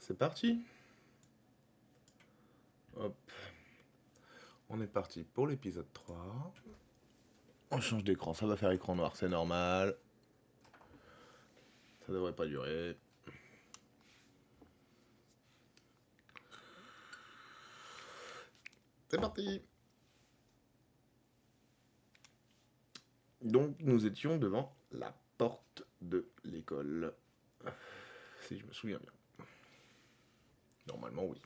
C'est parti. Hop. On est parti pour l'épisode 3. On change d'écran, ça va faire écran noir, c'est normal. Ça devrait pas durer. C'est parti. Donc nous étions devant la porte de l'école. Si je me souviens bien. Normalement oui.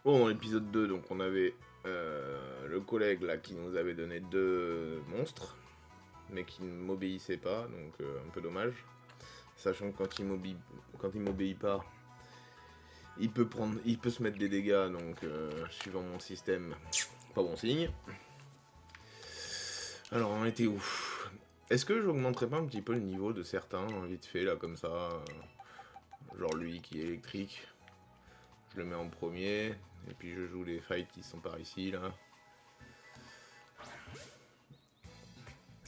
Bon, dans l'épisode 2, donc on avait le collègue là qui nous avait donné 2 monstres, mais qui ne m'obéissait pas, donc un peu dommage. Sachant que quand il m'obéit pas, il peut se mettre des dégâts, donc suivant mon système, pas bon signe. Alors on était où? Est-ce que j'augmenterais pas un petit peu le niveau de certains, vite fait, là, comme ça genre lui qui est électrique. Je le mets en premier, et puis je joue les fights qui sont par ici, là.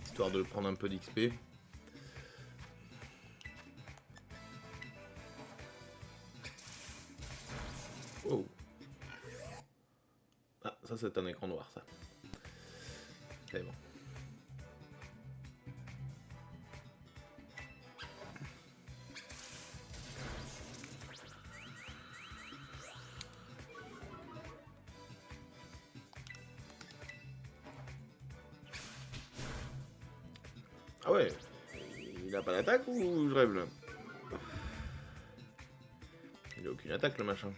Histoire de prendre un peu d'XP. Oh. Ah, ça c'est un écran noir, ça. C'est bon. Ah ouais, il a pas d'attaque ou je rêve là? Il a aucune attaque le machin.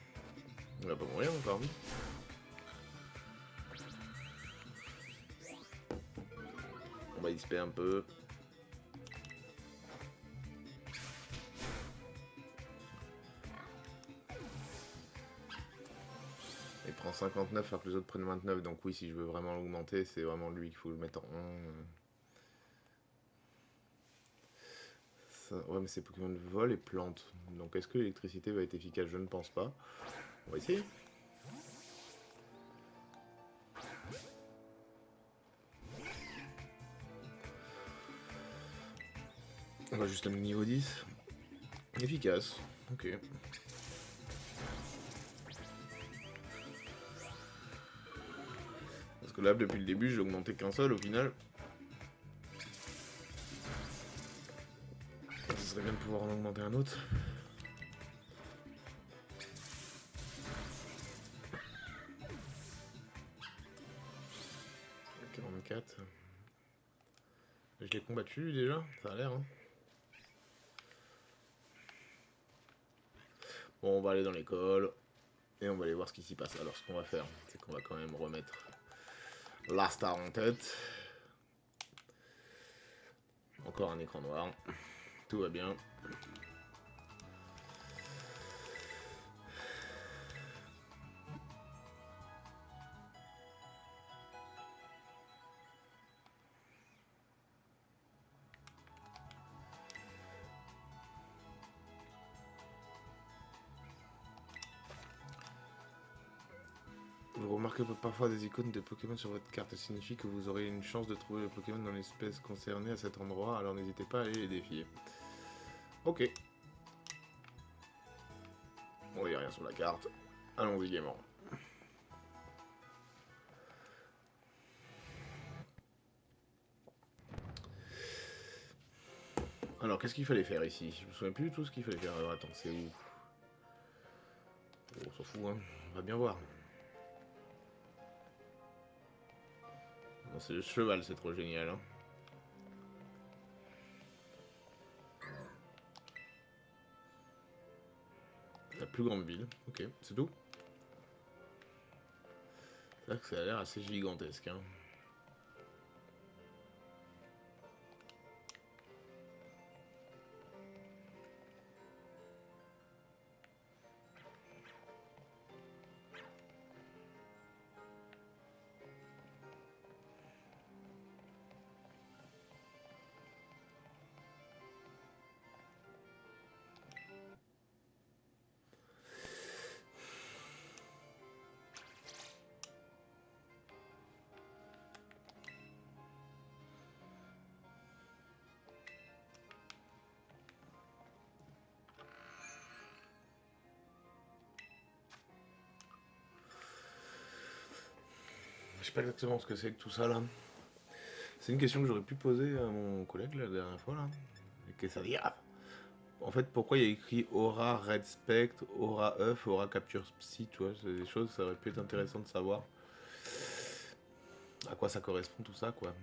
Il va pas mourir encore. On va XP un peu. Il prend 59 alors que les autres prennent 29, donc oui, si je veux vraiment l'augmenter, c'est vraiment lui qu'il faut le mettre en 1. Ouais, mais c'est Pokémon vol et plante. Donc est-ce que l'électricité va être efficace? Je ne pense pas. On va essayer. On va juste à niveau 10. Efficace. Ok. Parce que là, depuis le début, j'ai augmenté qu'un seul au final. Ce serait bien de pouvoir en augmenter un autre. « 44. Je l'ai combattu déjà, ça a l'air. Hein. Bon, on va aller dans l'école et on va aller voir ce qui s'y passe. Alors, ce qu'on va faire, c'est qu'on va quand même remettre la star en tête. Encore un écran noir. Tout va bien. Vous remarquez parfois des icônes de Pokémon sur votre carte. Ça signifie que vous aurez une chance de trouver le Pokémon dans l'espèce concernée à cet endroit, alors n'hésitez pas à aller les défier. Ok. Bon, il n'y a rien sur la carte. Allons-y gaiement. Alors, qu'est-ce qu'il fallait faire ici? Je me souviens plus du tout ce qu'il fallait faire. Alors, attends, c'est où? On s'en fout, hein. On va bien voir. Non, c'est le cheval, c'est trop génial, hein. La plus grande ville. Ok, c'est tout. C'est vrai que ça a l'air assez gigantesque, hein. sais pas exactement ce que c'est que tout ça là. C'est une question que j'aurais pu poser à mon collègue la dernière fois là. Et que ça dit, ah, en fait, pourquoi il y a écrit Aura Red Spect, Aura Euf, Aura Capture Psy, tu vois, c'est des choses, ça aurait pu être intéressant de savoir à quoi ça correspond tout ça, quoi.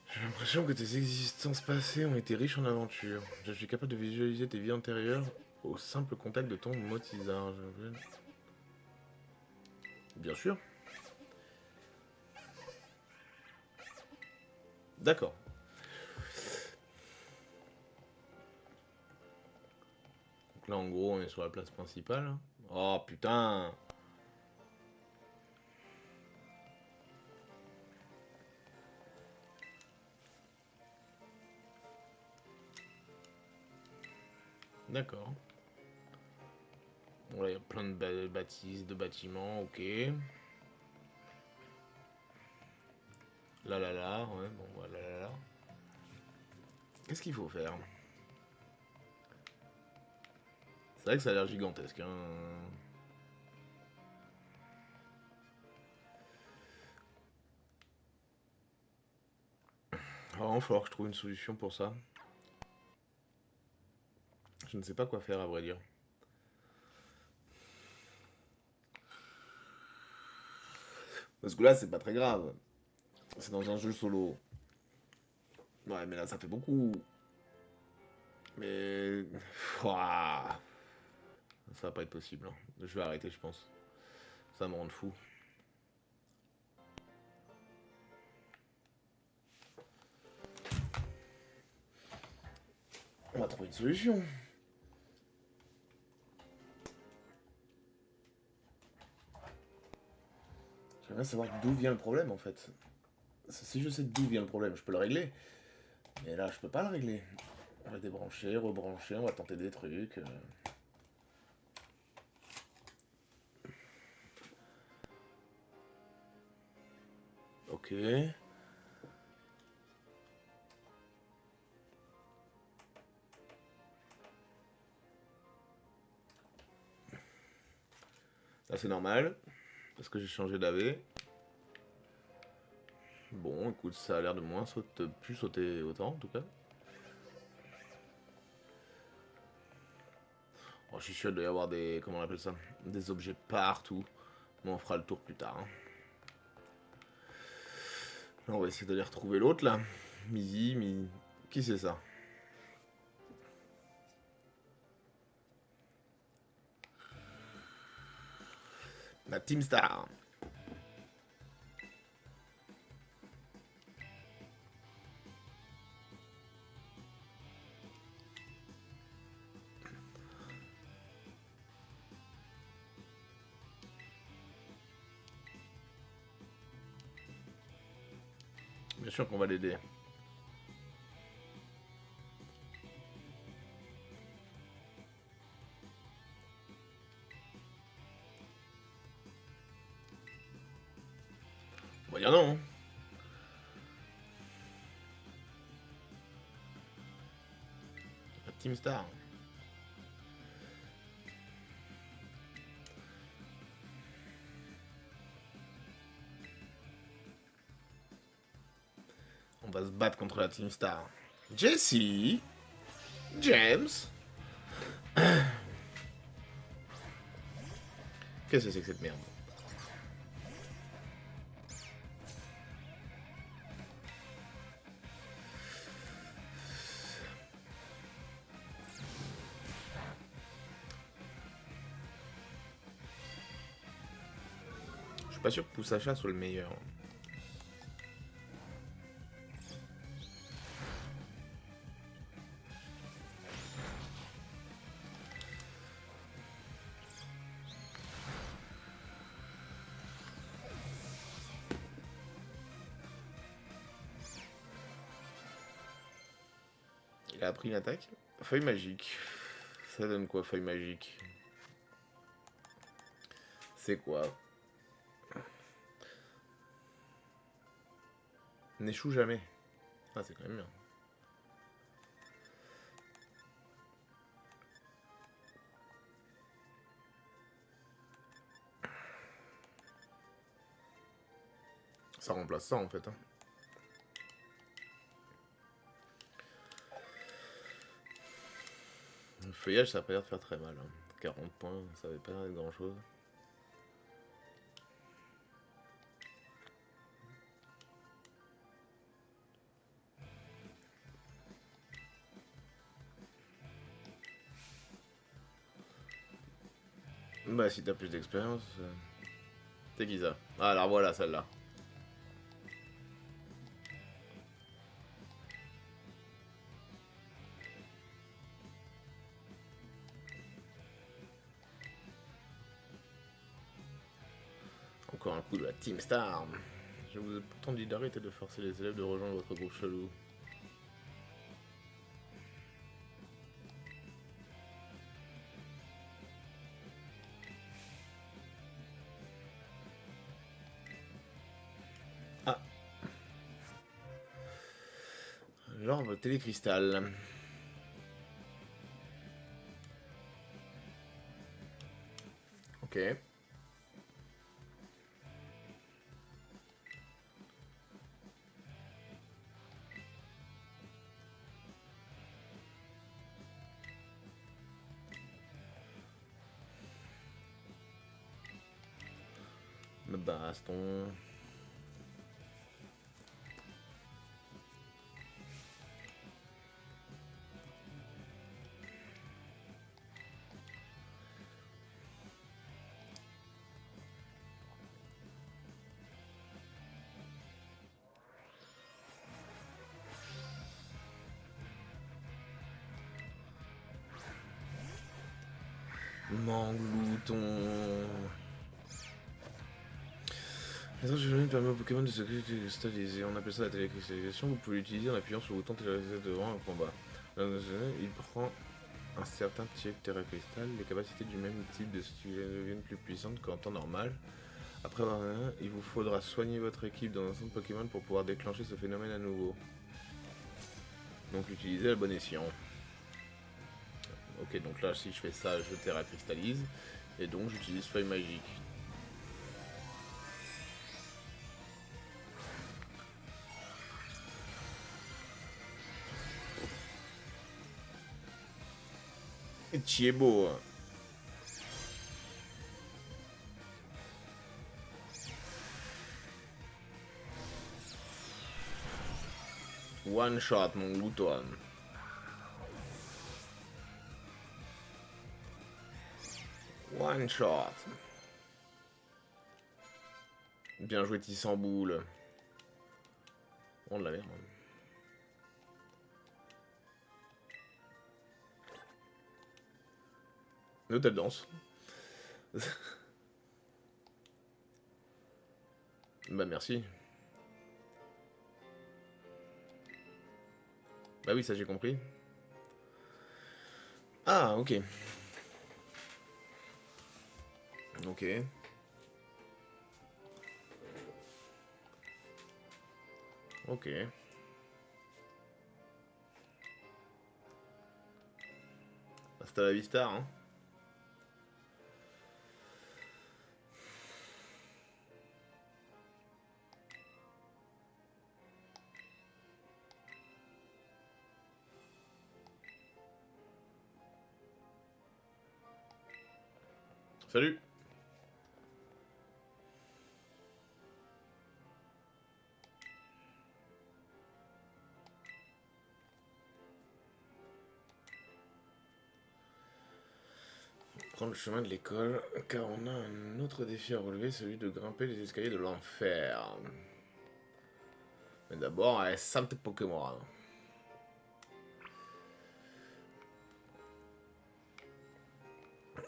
J'ai l'impression que tes existences passées ont été riches en aventures. Je suis capable de visualiser tes vies antérieures au simple contact de ton motisard. Bien sûr. D'accord. Donc là, en gros, on est sur la place principale. Oh putain! D'accord. Bon, là, il y a plein de bâtisses, de bâtiments, ok. Là, là, là, ouais, bon, voilà, là, là. Qu'est-ce qu'il faut faire? C'est vrai que ça a l'air gigantesque, hein. Vraiment, il va falloir que je trouve une solution pour ça. Je ne sais pas quoi faire, à vrai dire. Parce que là, c'est pas très grave. C'est dans un jeu solo. Ouais, mais là, ça fait beaucoup. Mais... Ouah. Ça va pas être possible, hein. Je vais arrêter, je pense. Ça me rend fou. On va trouver une solution. J'aimerais savoir d'où vient le problème, en fait. Si je sais d'où vient le problème, je peux le régler. Mais là, je peux pas le régler. On va débrancher, rebrancher, on va tenter des trucs. Ok. Là, c'est normal. Parce que j'ai changé d'AV. Bon, écoute, ça a l'air de plus sauter autant, en tout cas. Oh, je suis sûr qu'il doit y avoir des... Comment on appelle ça? Des objets partout. Mais on fera le tour plus tard, hein. Là, on va essayer d'aller retrouver l'autre, là. Midi. Qui c'est ça? La Team Star. Bien sûr qu'on va l'aider. On va dire non, hein. La Team Star. On va se battre contre la Team Star. Jesse. James. Qu'est-ce que c'est que cette merde? Je suis pas sûr que Poussacha soit le meilleur. Il a appris une attaque. Feuille magique. Ça donne quoi, feuille magique? C'est quoi? N'échoue jamais. Ah, c'est quand même bien. Ça remplace ça en fait. Hein. Le feuillage, ça a pas l'air de faire très mal. Hein. 40 points, ça avait pas l'air d'être grand chose. Bah, si t'as plus d'expérience. C'est qui ça? Ah, alors voilà, celle-là. Encore un coup de la Team Star. Je vous ai pourtant dit d'arrêter de forcer les élèves de rejoindre votre groupe chelou. Ah. Genre télécristal. Ok. Baston. Manglouton. La transfusion permet aux Pokémon de se cristalliser. On appelle ça la télécristallisation. Vous pouvez l'utiliser en appuyant sur le bouton télécristallisé devant un combat. Il prend un certain type de terracristal. Les capacités du même type de style deviennent plus puissantes qu'en temps normal. Après avoir un, il vous faudra soigner votre équipe dans un centre Pokémon pour pouvoir déclencher ce phénomène à nouveau. Donc l'utiliser à bon escient. Ok, donc là si je fais ça, je terracristallise. Et donc j'utilise feuille magique. Et tu es beau. One shot mon glouton. One shot. Bien joué Tissamboule. On de la merde. Hôtel danse. Bah merci. Bah oui, ça j'ai compris. Ah, ok. Ok. Ok. Hasta la vista, hein. Salut. Prendre le chemin de l'école, car on a un autre défi à relever, celui de grimper les escaliers de l'enfer. Mais d'abord, saleté Pokémon.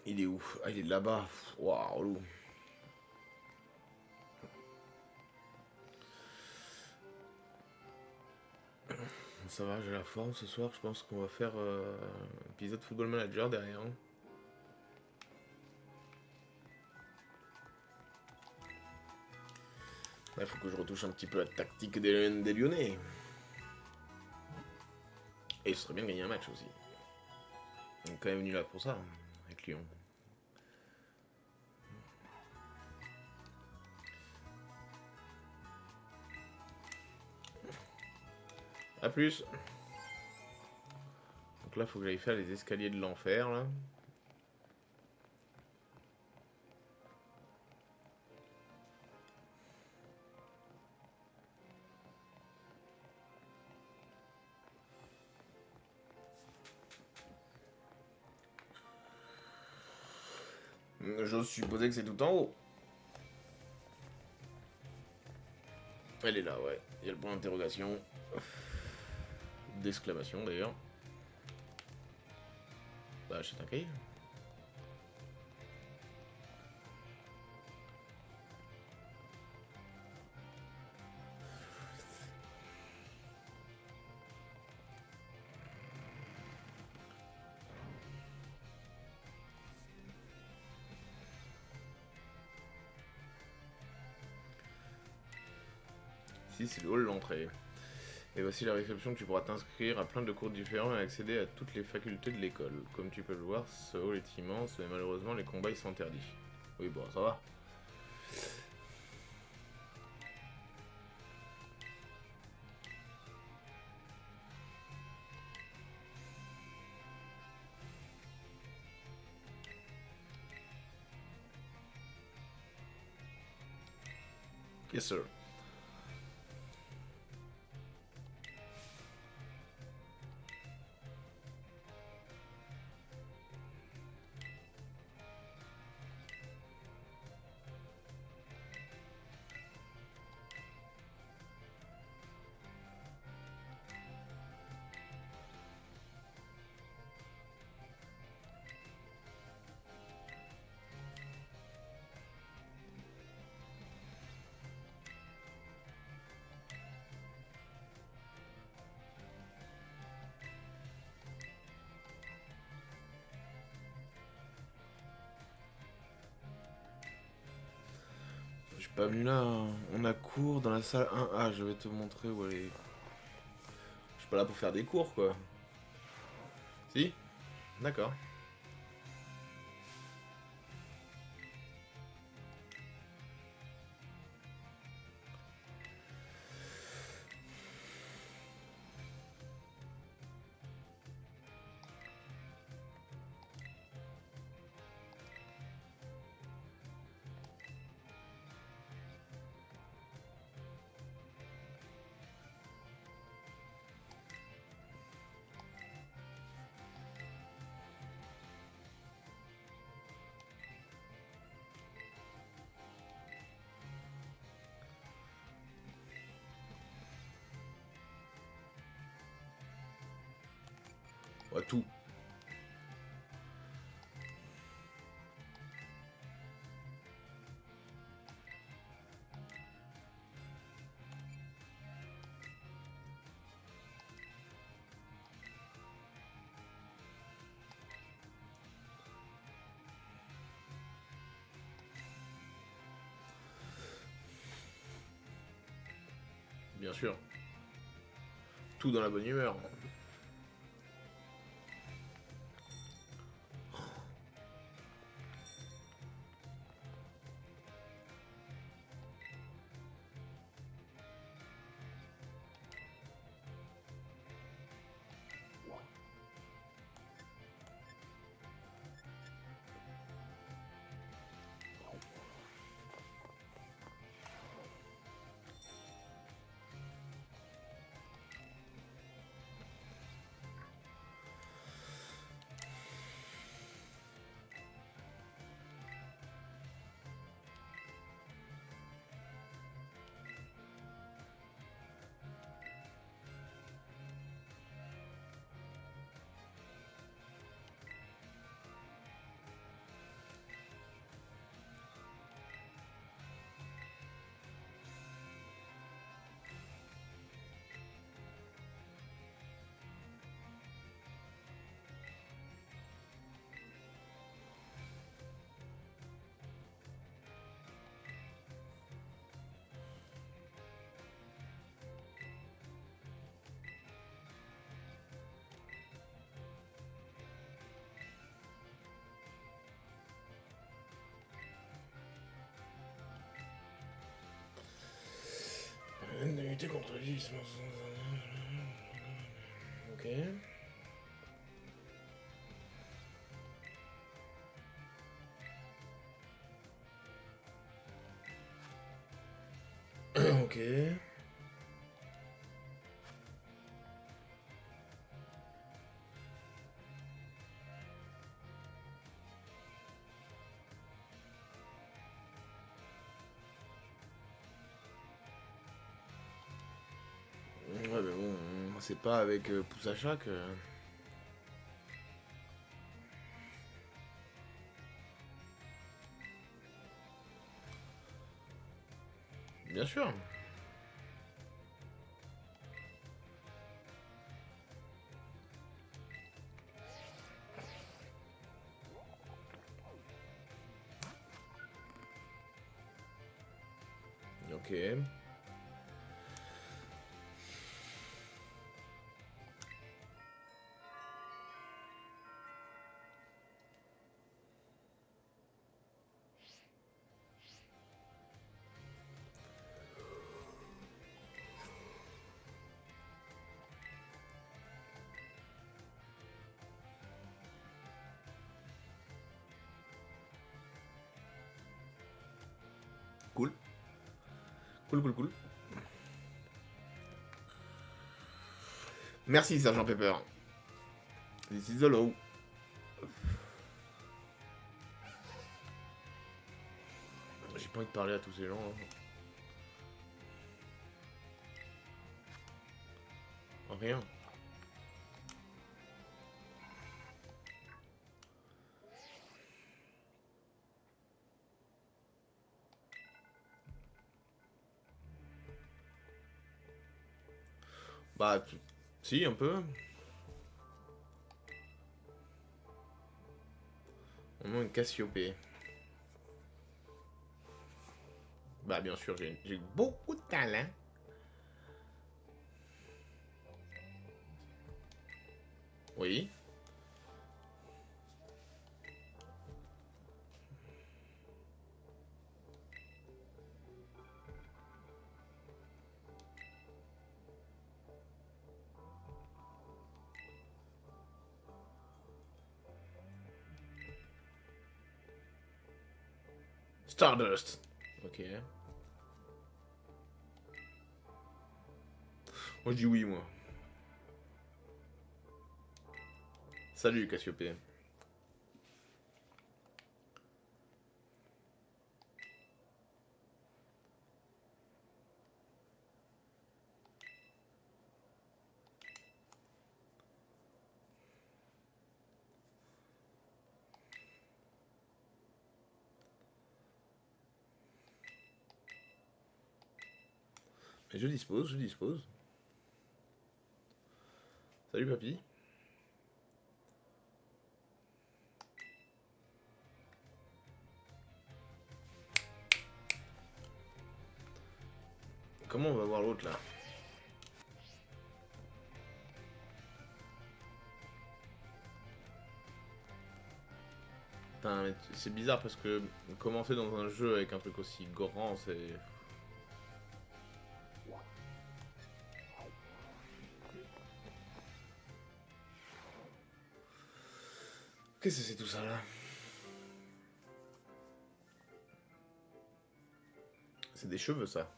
Il est où? Ah, il est là-bas. Waouh, relou. Ça va, j'ai la forme ce soir. Je pense qu'on va faire un épisode Football Manager derrière. Il faut que je retouche un petit peu la tactique des Lyonnais. Et ce serait bien de gagner un match aussi. On est quand même venu là pour ça, avec Lyon. A plus. Donc là, faut que j'aille faire les escaliers de l'enfer, là. J'ose supposer que c'est tout en haut. Elle est là, ouais. Il y a le point d'interrogation. D'exclamation, d'ailleurs. Bah, achète un cahier. Ici, c'est le hall l'entrée. Et voici la réception, tu pourras t'inscrire à plein de cours différents et accéder à toutes les facultés de l'école. Comme tu peux le voir, ce hall est immense, mais malheureusement les combats ils sont interdits. Oui, bon, ça va. Yes sir. Je suis pas venu là, hein. On a cours dans la salle 1A, je vais te montrer où elle est. Je suis pas là pour faire des cours quoi. Si? D'accord. Ouais, tout. Bien sûr. Tout dans la bonne humeur. de lutter contre le vieillissement. Ok. Ok. Ouais, mais bon, c'est pas avec pouce à chat que. Bien sûr. Ok. Cool. Cool. Merci, Sergent Pepper. This is the law. J'ai pas envie de parler à tous ces gens. Rien. Bah, si, un peu. On a une Cassiopée. Bah, bien sûr, j'ai beaucoup de talent. Oui. Stardust. Ok. Moi, je dis oui, moi. Salut, Cassiopée. Je dispose. Salut, papy. Comment on va voir l'autre, là? Putain, mais c'est bizarre parce que commencer dans un jeu avec un truc aussi grand, c'est... Qu'est-ce que c'est tout ça, là? C'est des cheveux, ça.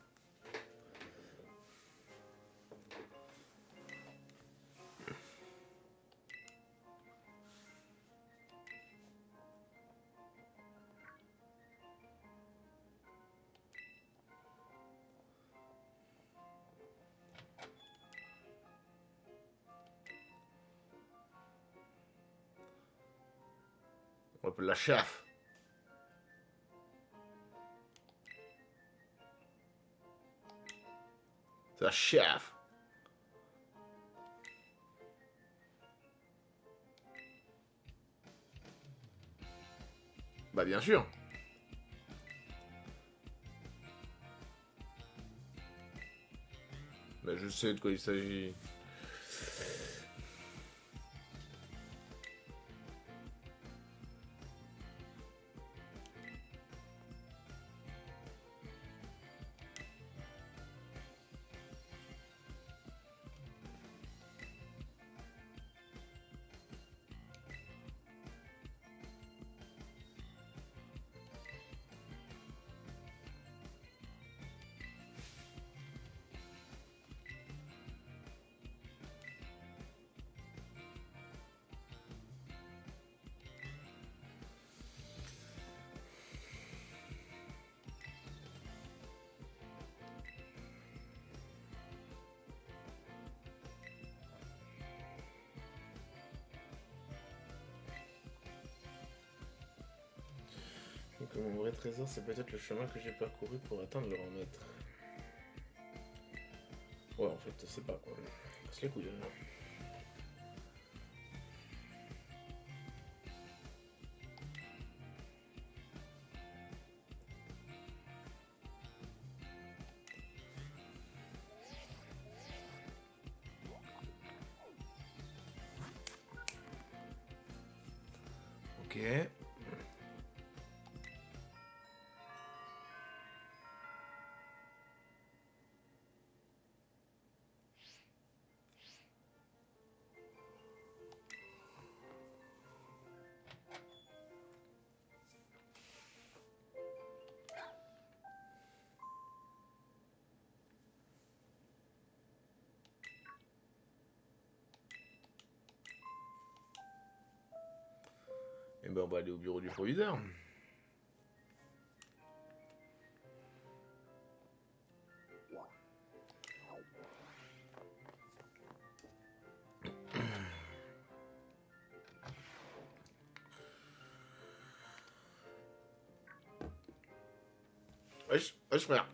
On appelle la chef. C'est la chef. Bah, bien sûr. Bah, je sais de quoi il s'agit. mon vrai trésor, c'est peut-être le chemin que j'ai parcouru pour atteindre le rang maître. Ouais, en fait, c'est pas quoi. Casse les couilles, là. Ok. Et ben on va aller au bureau du proviseur. Wesh, wesh frère.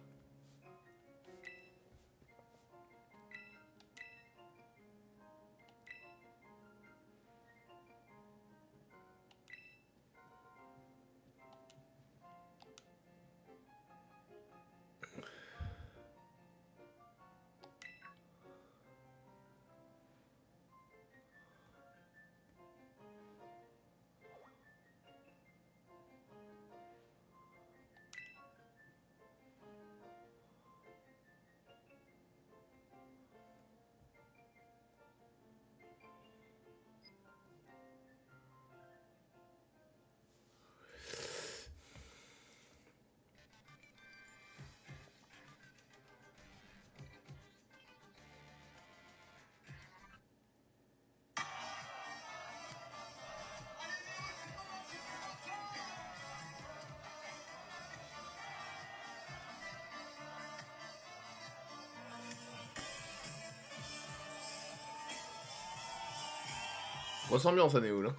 Grosse ambiance à Néoul, hein.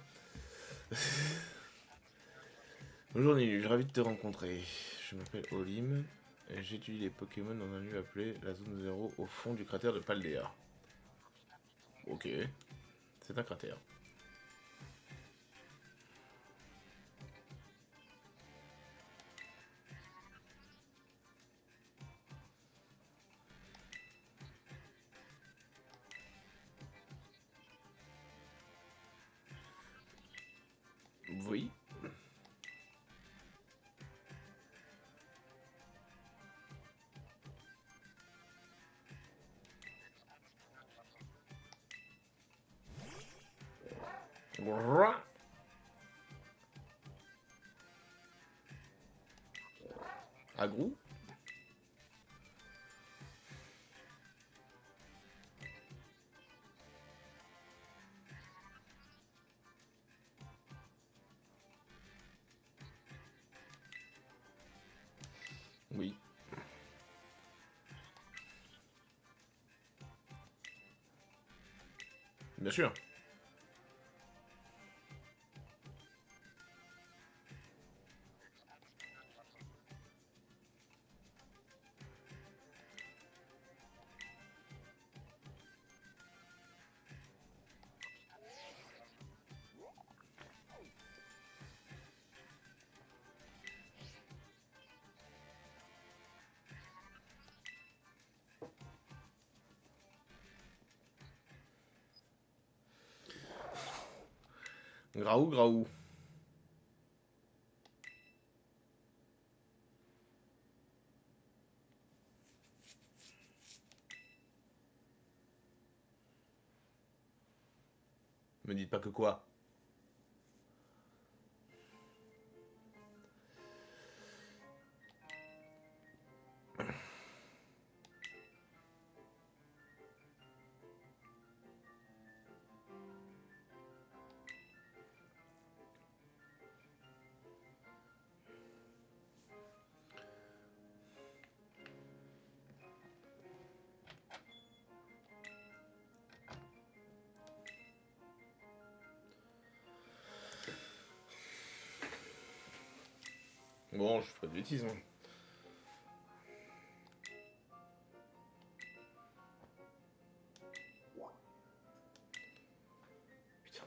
Bonjour Nélu, je suis ravi de te rencontrer. Je m'appelle Olim. J'étudie les Pokémon dans un lieu appelé la zone 0 au fond du cratère de Paldea. Ok, c'est un cratère. Oui. Agrou. Oui. Bien sûr. Graou, graou. Me dites pas que quoi. Bon, je ferai de bêtises. Hein. Putain.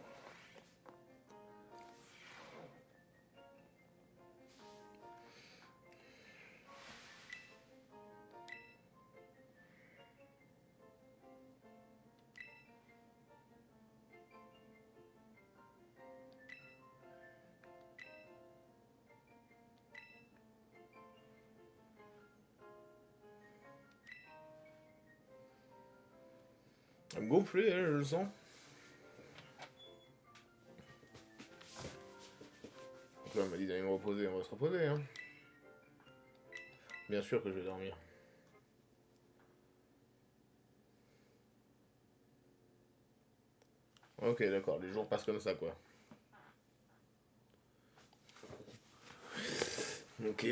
Gonflé, hein, je le sens. Donc là, on m'a dit d'aller me reposer, on va se reposer. Hein. Bien sûr que je vais dormir. Ok, d'accord, les jours passent comme ça, quoi. Ok.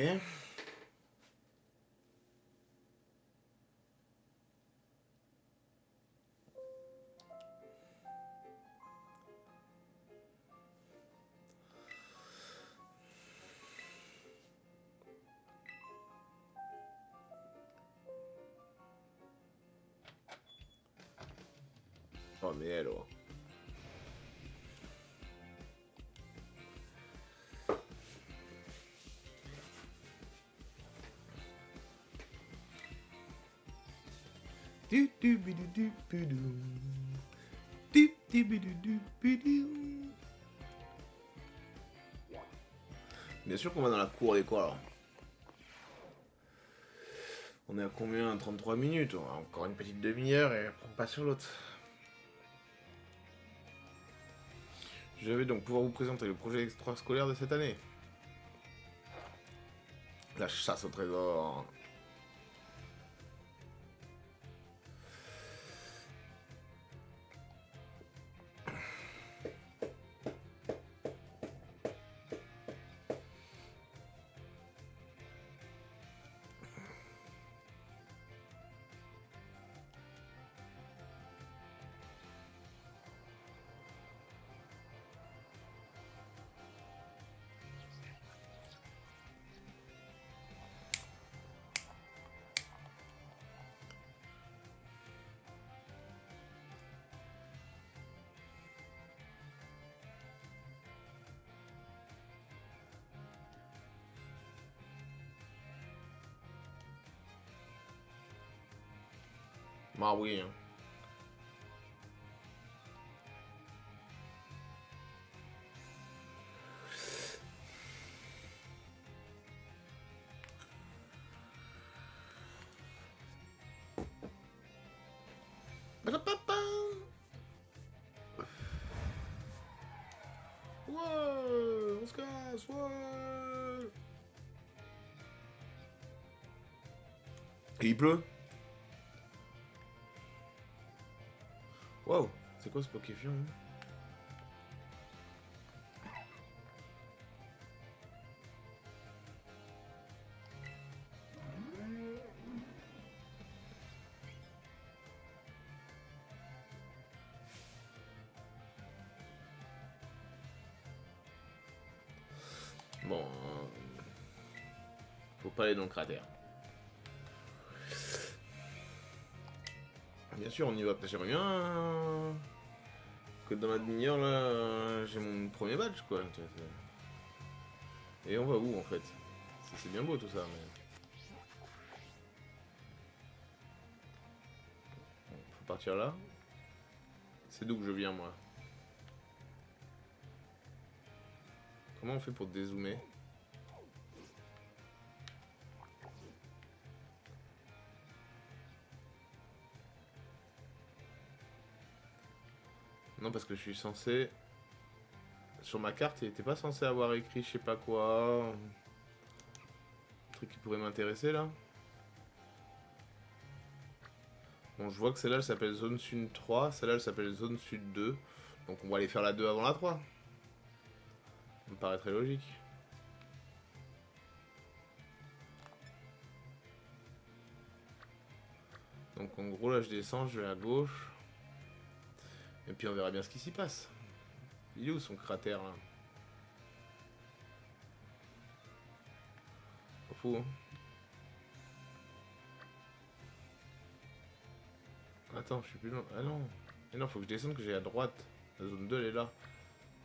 Oh, mais alors. Bien sûr qu'on va dans la cour des quoi alors. On est à combien? 33 minutes. On a encore une petite demi-heure et après on passe sur l'autre. Je vais donc pouvoir vous présenter le projet extrascolaire de cette année. La chasse au trésor. Bah oui. Hein. Ouais, on se casse, ouais. Et il pleut. Waouh, c'est quoi ce Pokéfion? Hein. Bon, faut pas aller dans le cratère. Bien sûr, on y va. J'aimerais bien que dans la demi-heure là, j'ai mon premier badge quoi. Et on va où en fait? C'est bien beau tout ça, mais faut partir là. C'est d'où que je viens moi. Comment on fait pour dézoomer? Non, parce que je suis censé. Sur ma carte, il était pas censé avoir écrit je sais pas quoi. Un truc qui pourrait m'intéresser là. Bon, je vois que celle-là elle s'appelle Zone Sud 3, celle-là elle s'appelle Zone Sud 2. Donc on va aller faire la 2 avant la 3. Ça me paraît très logique. Donc en gros là je descends, je vais à gauche. Et puis on verra bien ce qui s'y passe. Il est où son cratère là? fout. Hein. Attends, je suis plus loin. Ah non. Mais non, faut que je descende, que j'aille à droite. La zone 2, elle est là.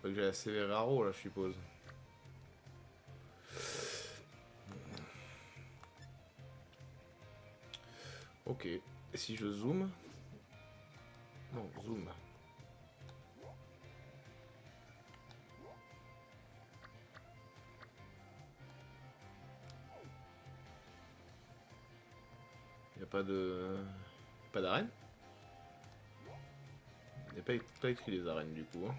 Faut que j'aille à Severaro, là, je suppose. Ok. Et si je zoome? Non, zoom. Y'a pas de... Pas d'arène? Il n'y a pas écrit les arènes, du coup. Hein.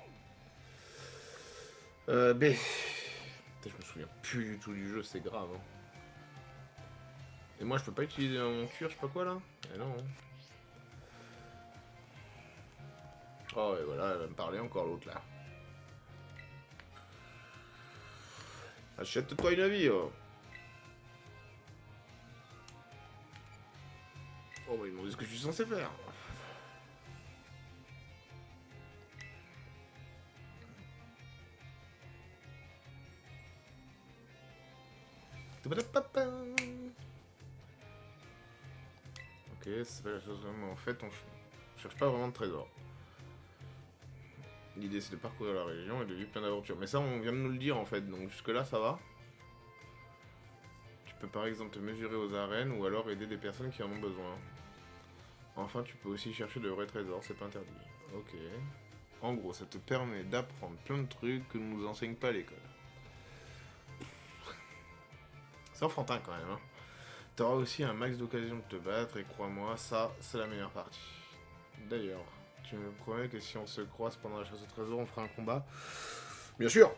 B. Putain, je me souviens plus du tout du jeu, c'est grave. Hein. Et moi, je peux pas utiliser ma monture, je sais pas quoi, là? Eh non. Hein. Oh, et voilà, elle va me parler encore, l'autre, là. Achète-toi une vie, oh. Oh, bah, ils m'ont dit ce que je suis censé faire. Ok, c'est pas la chose vraiment. En fait, on cherche pas vraiment de trésor. L'idée, c'est de parcourir la région et de vivre plein d'aventures. Mais ça, on vient de nous le dire, en fait. Donc, jusque-là, ça va. Tu peux, par exemple, te mesurer aux arènes ou alors aider des personnes qui en ont besoin. Enfin, tu peux aussi chercher de vrais trésors, c'est pas interdit. Ok. En gros, ça te permet d'apprendre plein de trucs que nous enseigne pas à l'école. C'est enfantin quand même, hein. T'auras aussi un max d'occasions de te battre, et crois-moi, ça, c'est la meilleure partie. D'ailleurs, tu me promets que si on se croise pendant la chasse au trésor, on fera un combat? Bien sûr.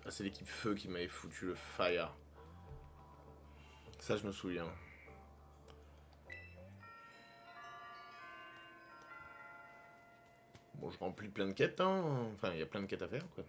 Ah, c'est l'équipe feu qui m'avait foutu le fire. Ça, je me souviens. Bon, je remplis plein de quêtes, hein. Enfin, il y a plein de quêtes à faire, quoi.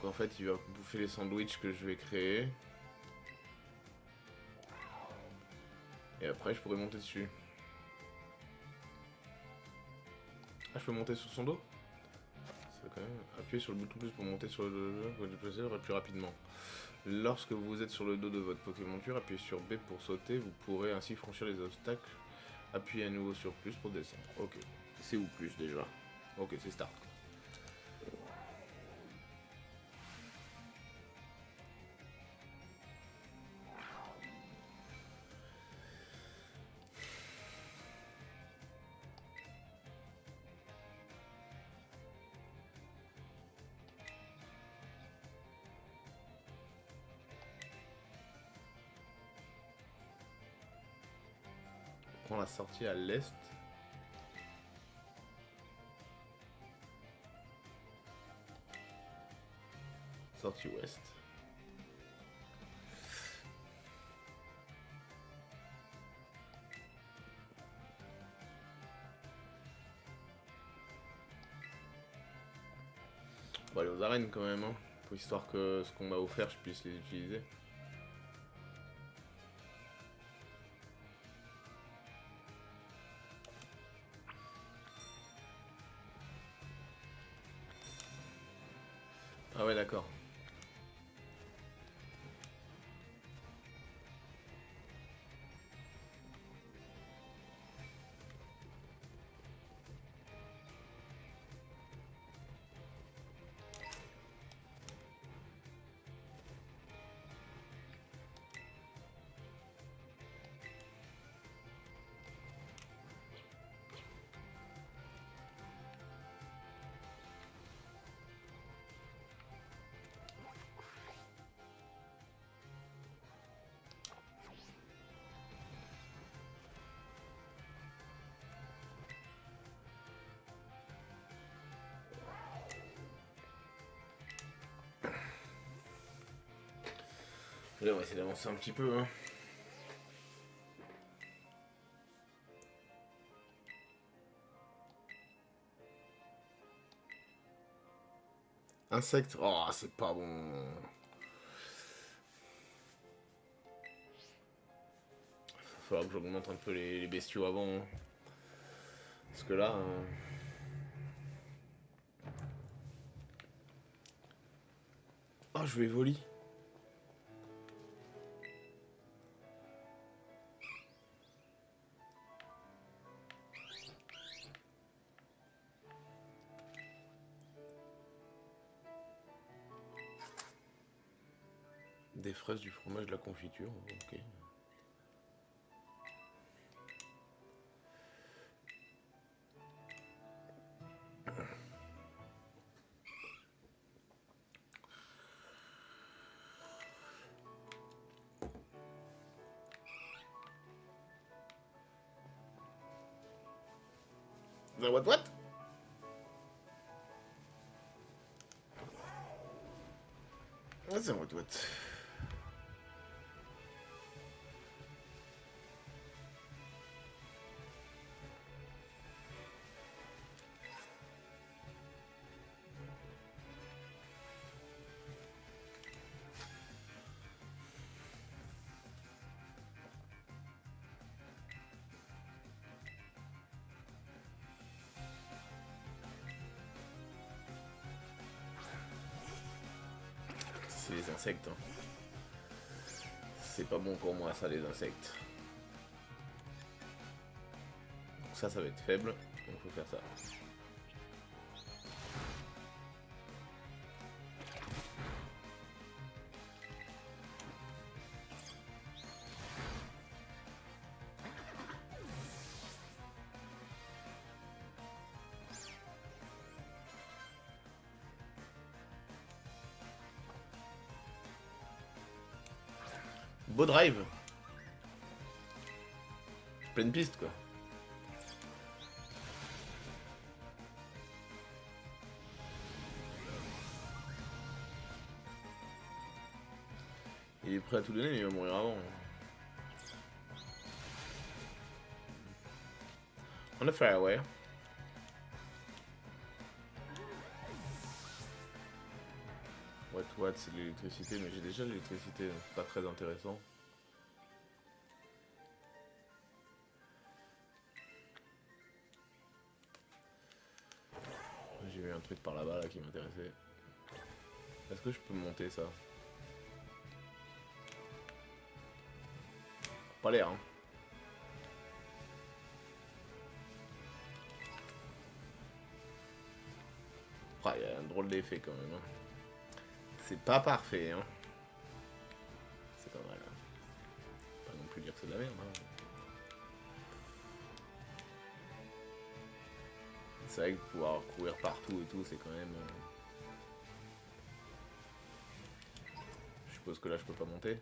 en fait il va bouffer les sandwichs que je vais créer. Et après je pourrais monter dessus. Ah, je peux monter sur son dos? Ça quand même appuyer sur le bouton plus pour monter sur le dos, pour déplacer plus rapidement. Lorsque vous êtes sur le dos de votre Pokémon monture, appuyez sur B pour sauter, vous pourrez ainsi franchir les obstacles. Appuyez à nouveau sur plus pour descendre. Ok. C'est où plus déjà? Ok, c'est start. On prend la sortie à l'est. Sortie ouest. On va aller aux arènes quand même, hein, pour histoire que ce qu'on m'a offert, je puisse les utiliser. Ah ouais, d'accord. Là, on va essayer d'avancer un petit peu, hein. Insecte. Oh, c'est pas bon. Il va falloir que j'augmente un peu les bestiaux avant, hein. Parce que là... Oh, je vais voler. Des fraises, du fromage, de la confiture, ok. What? Ah, c'est what? C'est les insectes, hein. C'est pas bon pour moi ça, les insectes. Donc ça va être faible, donc faut faire ça. Beau drive. Pleine piste quoi. Il est prêt à tout donner mais il va mourir avant. On a fairway. What? Ouais, c'est de l'électricité, mais j'ai déjà de l'électricité, donc c'est pas très intéressant. J'ai vu un truc par là-bas là, qui m'intéressait. Est-ce que je peux monter ça? Pas l'air, hein. Ah, il y a un drôle d'effet quand même. Hein. C'est pas parfait, hein. C'est pas mal. Hein. Pas non plus dire que c'est de la merde. Hein. C'est vrai que pouvoir courir partout et tout, c'est quand même... Je suppose que là, je peux pas monter.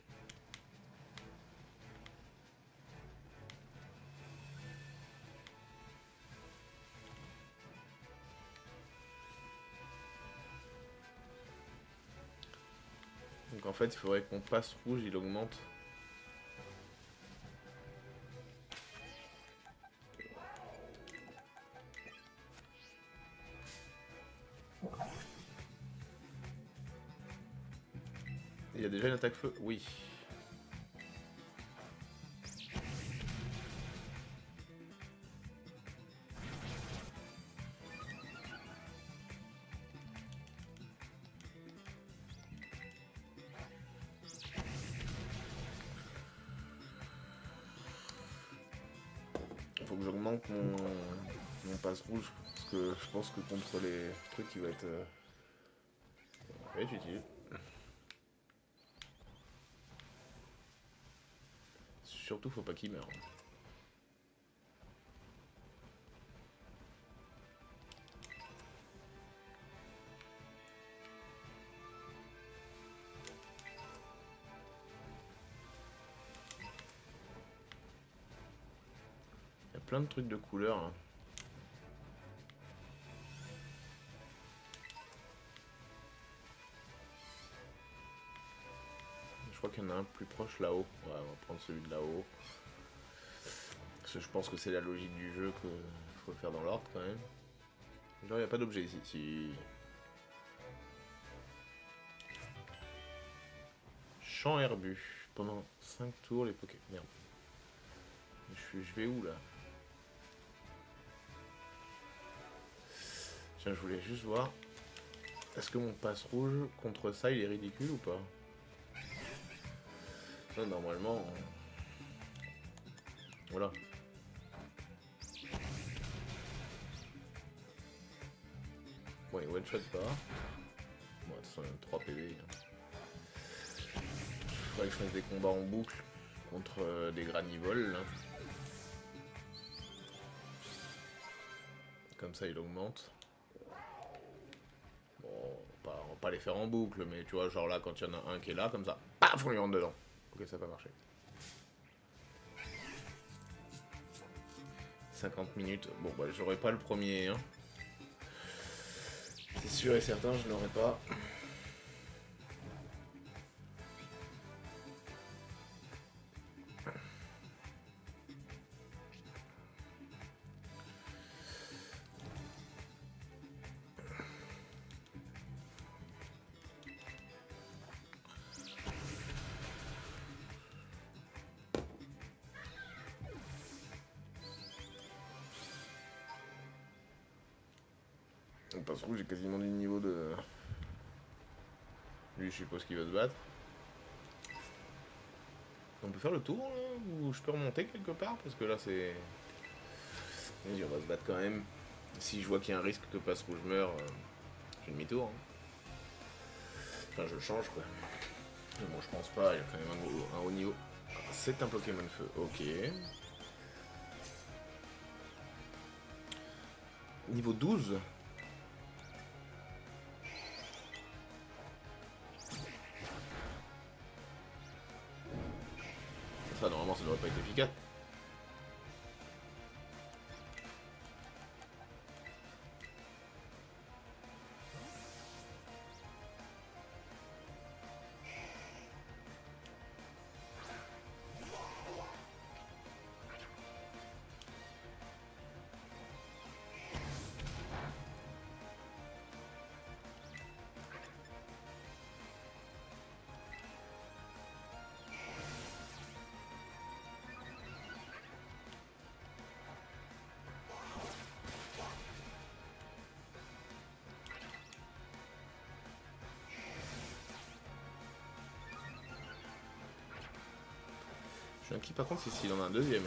Donc en fait, il faudrait que mon passe rouge, il augmente. Il y a déjà une attaque feu? Oui. Faut que j'augmente mon passe rouge. Parce que je pense que contre les trucs, il va être utile. Surtout, faut pas qu'il meure. Il y a plein de trucs de couleurs. Hein. Je crois qu'il y en a un plus proche là-haut. Ouais, on va prendre celui de là-haut. Parce que je pense que c'est la logique du jeu qu'il faut le faire dans l'ordre quand même. Genre, il n'y a pas d'objet ici. Si... Champ herbu. Pendant 5 tours, les Poké... Merde. Je vais où là? Tiens, je voulais juste voir. Est-ce que mon passe rouge contre ça, il est ridicule ou pas? Non, normalement... Voilà. Bon, il one-shot pas. Bon, de toute façon, il y a 3 PV. Il faudrait que je fasse des combats en boucle contre des granivoles. Là. Comme ça, il augmente. Bon, on va pas les faire en boucle, mais tu vois, genre là, quand il y en a un qui est là, comme ça, paf, on lui rentre dedans. Ok, ça va marcher. 50 minutes. Bon, bah, j'aurai pas le premier. Hein. C'est sûr et certain, je l'aurai pas. Parce que j'ai quasiment du niveau de... Lui, je suppose qu'il va se battre. On peut faire le tour, là, ou je peux remonter quelque part? Parce que là, c'est... Vas-y, on va se battre quand même. Si je vois qu'il y a un risque que passe rouge meurt, je fais demi-tour. Hein. Enfin, je change, quoi. Mais bon, je pense pas, il y a quand même un haut niveau. C'est un Pokémon feu, ok. Niveau 12. Ça, normalement, ça devrait pas être efficace. Je suis inquiet par contre c'est s'il en a un deuxième.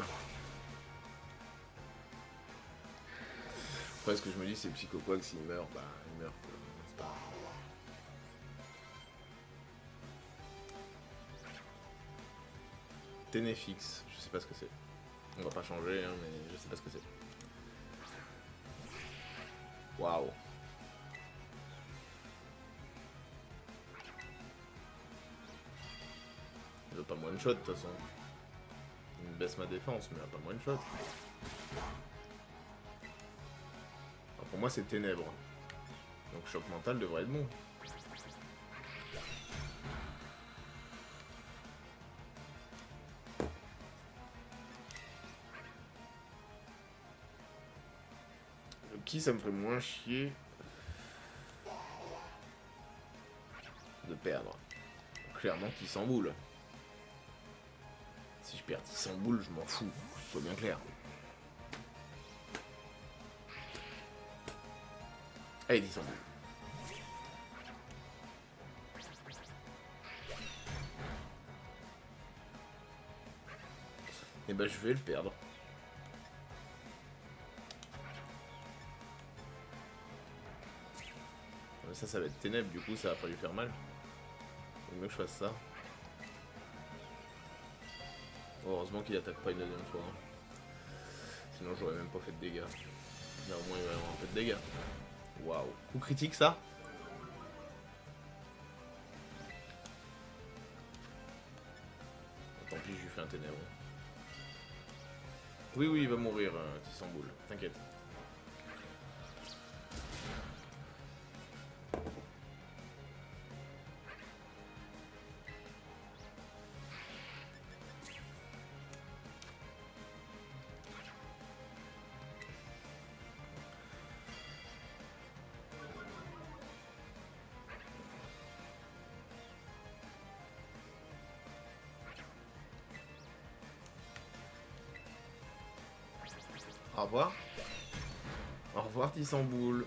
Après ce que je me dis c'est Psychoquack s'il meurt, bah il meurt quoi. C'est pas grave. Ténéfix, je sais pas ce que c'est. On va pas changer hein, mais je sais pas ce que c'est. Waouh. Il veut pas me one shot de toute façon. Il me baisse ma défense mais il va pas me one shot. Alors, pour moi c'est ténèbres. Donc choc mental devrait être bon. Qui ça me ferait moins chier de perdre. Clairement qui s'emboule. Si je perds 100 boules, je m'en fous, que ce soit bien clair. Allez, 10 boules. Et bah je vais le perdre. Ça va être ténèbres, du coup ça va pas lui faire mal. Il vaut mieux que je fasse ça. Heureusement qu'il attaque pas une deuxième fois. Sinon j'aurais même pas fait de dégâts. Là au moins il va avoir un peu de dégâts. Waouh. Coup critique ça. Tant pis, je lui fais un ténèbre. Oui, il va mourir, Tissamboul. T'inquiète. Au revoir. Au revoir, Tissamboul.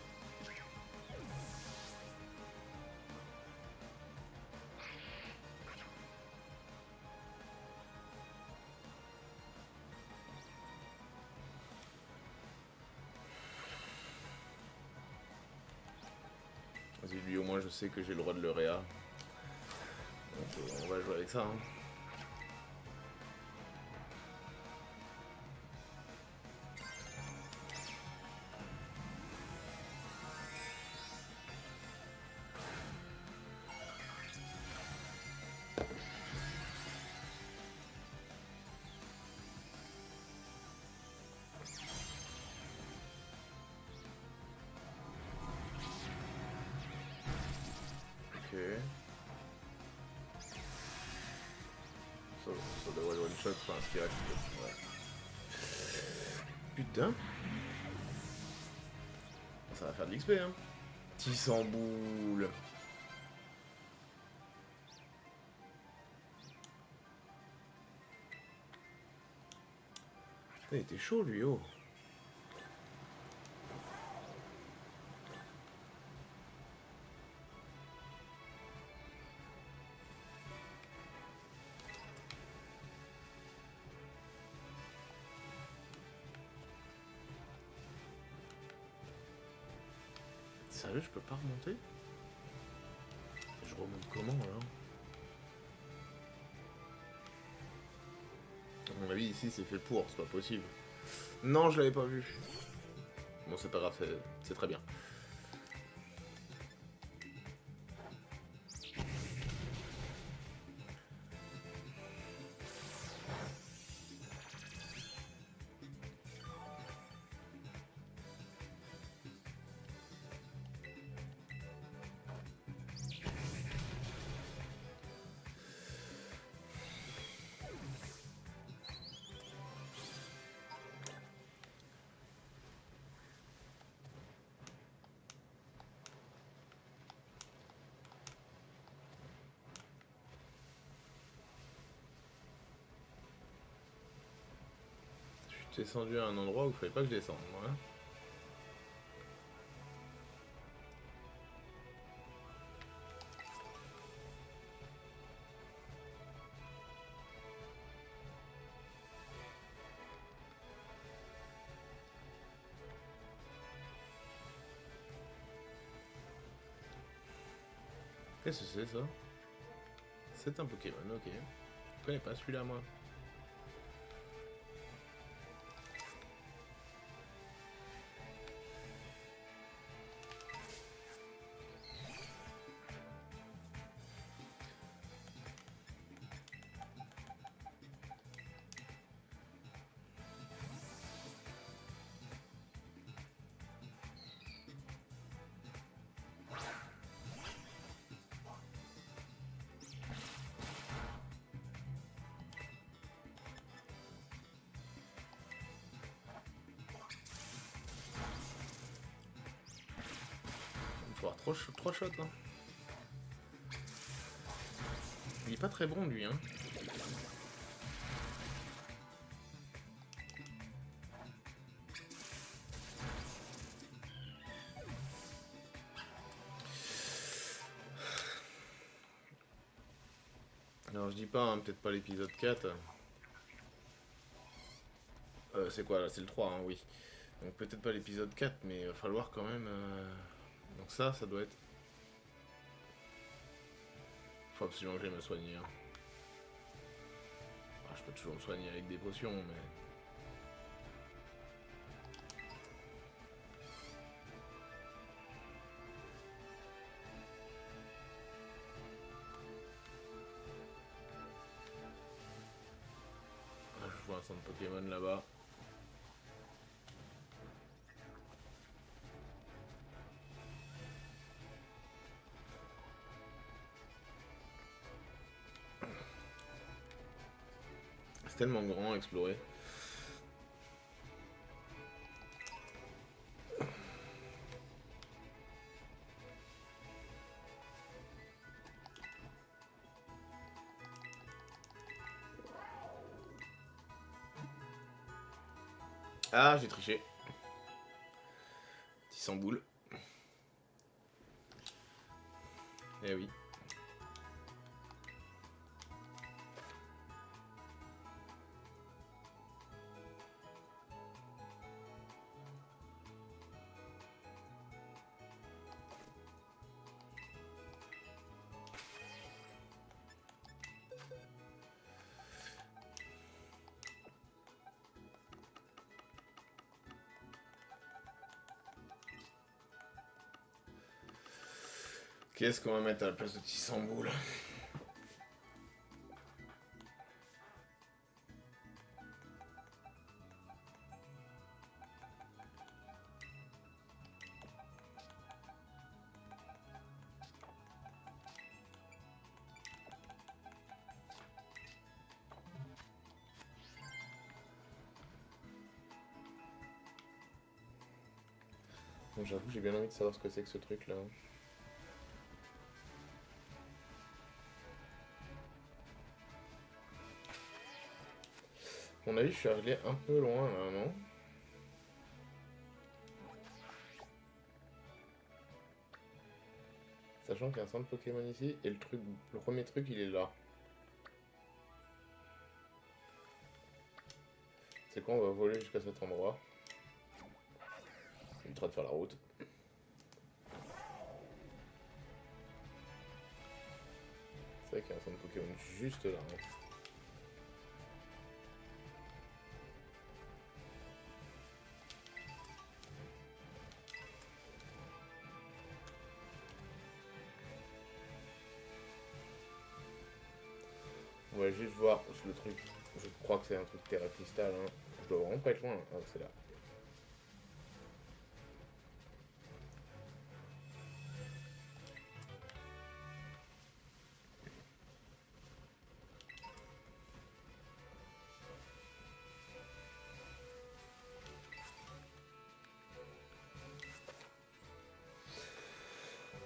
Vas-y, lui au moins je sais que j'ai le droit de le réa. Donc on va jouer avec ça. Hein. Ok. Ça devrait one shot, enfin ce qui reste. Ouais. Putain. Ça va faire de l'XP hein. Tissamboul. Il était chaud lui, oh. Sérieux, je peux pas remonter? Je remonte comment alors? À mon avis ici c'est fait pour, c'est pas possible. Non, je l'avais pas vu. Bon c'est pas grave, c'est très bien. Je suis descendu à un endroit où il fallait pas que je descende. Hein. Qu'est-ce que c'est ça? C'est un Pokémon, ok. Je connais pas celui-là moi. Il faut avoir 3 shots. Hein. Il est pas très bon lui. Hein. Alors je dis pas, hein, peut-être pas l'épisode 4. C'est quoi là? C'est le 3, hein, oui. Donc peut-être pas l'épisode 4, mais il va falloir quand même... Donc ça doit être... Faut absolument que j'aille me soigner. Hein. Ah, je peux toujours me soigner avec des potions, mais... Ah, je vois un centre Pokémon là-bas. C'est tellement grand à explorer. Ah, j'ai triché. Petit sans boule. Eh oui. Qu'est-ce qu'on va mettre à la place de petit sans boule? Bon, j'avoue, j'ai bien envie de savoir ce que c'est que ce truc-là. À mon avis, je suis arrivé un peu loin là, non? Sachant qu'il y a un centre Pokémon ici, et le premier truc, il est là. C'est quoi, on va voler jusqu'à cet endroit. Ça évitera de faire la route. C'est vrai qu'il y a un centre Pokémon juste là. Hein. On va juste voir le truc. Je crois que c'est un truc Terra Cristal. Hein. Je dois vraiment pas être loin. Ah, c'est là.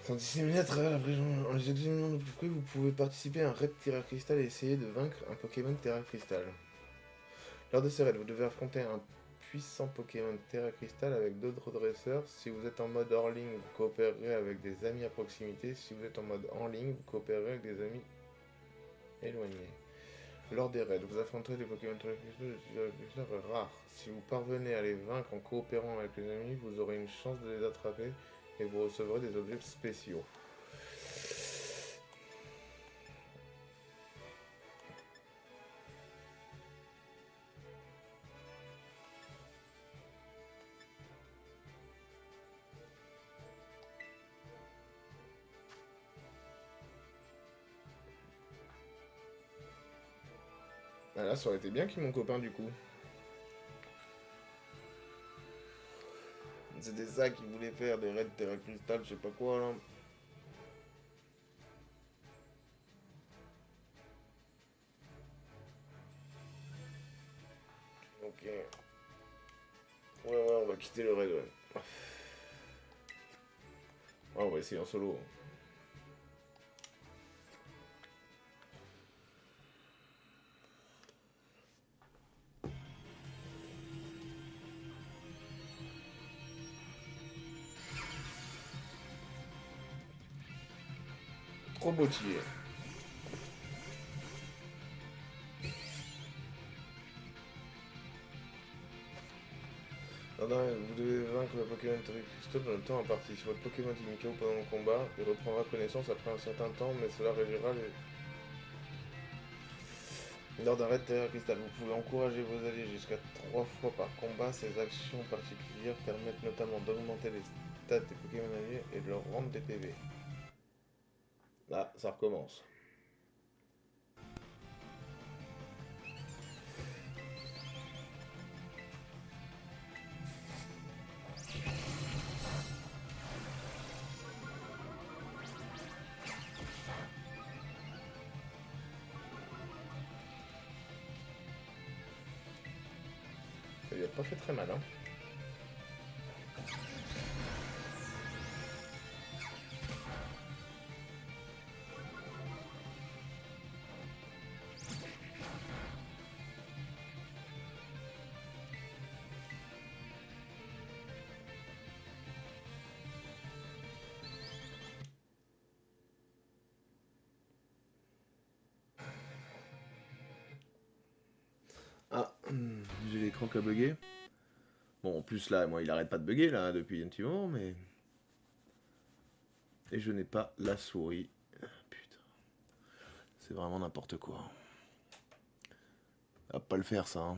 Sans disséminer à travers la région, en les examinant de plus près, vous pouvez participer à un raid Terra Cristal et essayer de vaincre un Pokémon Terra Cristal. Lors de ce raid, vous devez affronter un puissant Pokémon Terra Cristal avec d'autres dresseurs. Si vous êtes en mode hors ligne, vous coopérerez avec des amis à proximité. Si vous êtes en mode en ligne, vous coopérerez avec des amis éloignés. Lors des raids, vous affronterez des Pokémon Terra Cristal rares. Si vous parvenez à les vaincre en coopérant avec les amis, vous aurez une chance de les attraper et vous recevrez des objets spéciaux. Ah là, ça aurait été bien qu'il mon copain du coup. C'était ça qu'il voulait faire, des raids Terra Crystal, je sais pas quoi là. Ok. Ouais, on va quitter le raid, ouais. Ouais, on va essayer en solo. Trop motivé. Non, vous devez vaincre le Pokémon Terra Crystal dans le temps imparti. Si votre Pokémon est KO pendant le combat, il reprendra connaissance après un certain temps, mais cela réduira les... Lors d'un raid Terra Crystal, vous pouvez encourager vos alliés jusqu'à 3 fois par combat. Ces actions particulières permettent notamment d'augmenter les stats des Pokémon alliés et de leur rendre des PV. Là, ça recommence. Ça lui a pas fait très mal, hein. Ah, j'ai l'écran qui a bugué. Bon, en plus là, moi, il arrête pas de bugger là depuis un petit moment, mais... Et je n'ai pas la souris. Putain. C'est vraiment n'importe quoi. Ça va pas le faire ça, hein.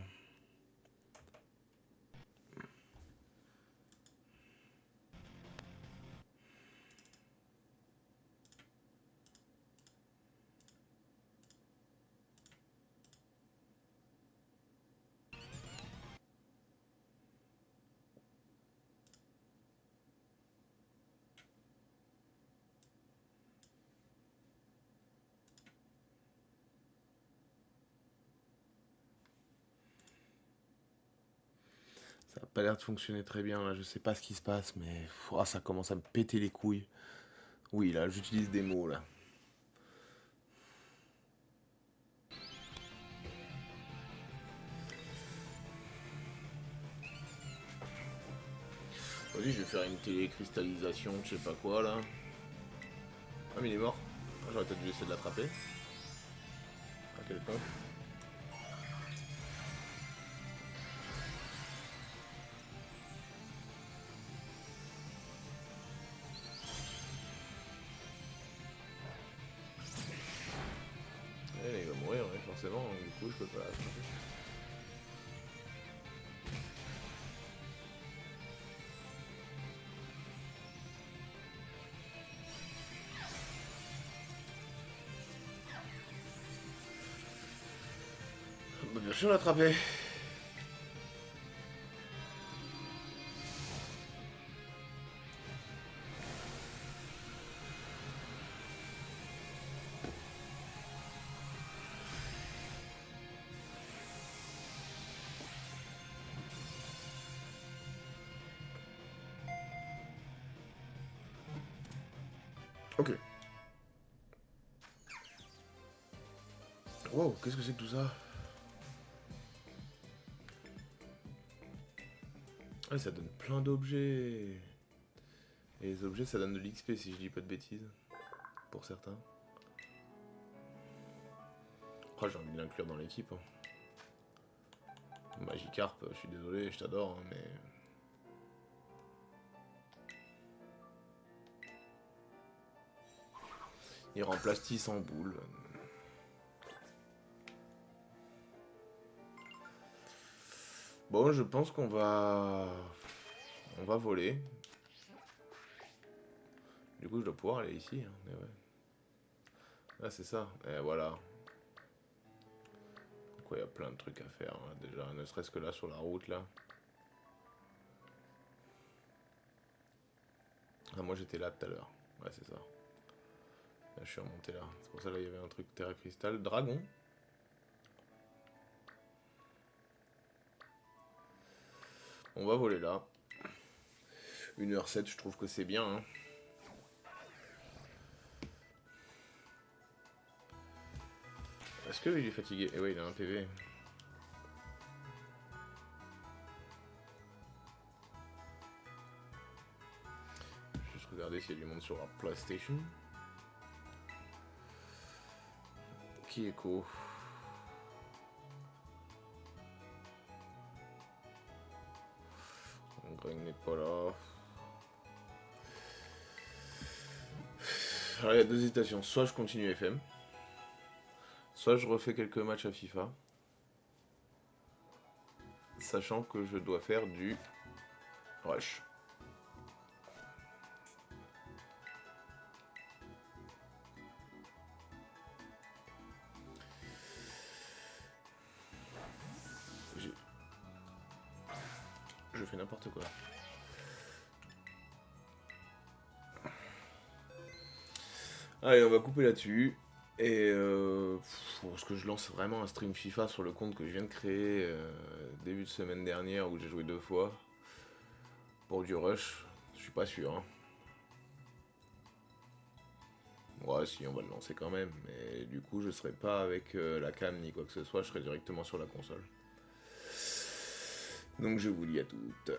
Ça a pas l'air de fonctionner très bien là, je sais pas ce qui se passe, mais ça commence à me péter les couilles. Oui, là, j'utilise des mots là. Vas-y, je vais faire une télécristallisation, je sais pas quoi là. Ah, mais il est mort. Ah, j'aurais peut-être dû essayer de l'attraper. À quelqu'un. Il va mourir, ouais, forcément, donc du coup, je peux pas l'attraper. Bah, bien sûr, l'attraper. Ok. Wow, qu'est-ce que c'est que tout ça? Ah, ça donne plein d'objets. Et les objets, ça donne de l'XP si je dis pas de bêtises. Pour certains. Oh, j'ai envie de l'inclure dans l'équipe. Hein. Magikarp, je suis désolé, je t'adore, hein, mais... Il remplace Tis en boule. Bon, je pense qu'on va... On va voler. Du coup, je dois pouvoir aller ici. Hein, mais ouais. Ah, c'est ça. Et voilà. Donc quoi, il y a plein de trucs à faire, hein, déjà, ne serait-ce que là, sur la route, là. Ah, moi, j'étais là tout à l'heure. Ouais, c'est ça. Là, je suis remonté là. C'est pour ça, là, il y avait un truc Terra Cristal. Dragon. On va voler là. 1h07, je trouve que c'est bien, hein. Est-ce qu'il est fatigué? Eh ouais, il a un PV. Juste regarder s'il y a du monde sur leur PlayStation. Qui est co? Greg n'est pas là. Alors, il y a deux hésitations. Soit je continue FM, soit je refais quelques matchs à FIFA. Sachant que je dois faire du rush. Je fais n'importe quoi. Allez, on va couper là-dessus. Et parce que je lance vraiment un stream FIFA sur le compte que je viens de créer début de semaine dernière où j'ai joué 2 fois. Pour du rush, je suis pas sûr. Hein. Ouais, si, on va le lancer quand même. Mais du coup, je serai pas avec la cam ni quoi que ce soit, je serai directement sur la console. Donc je vous dis à toutes.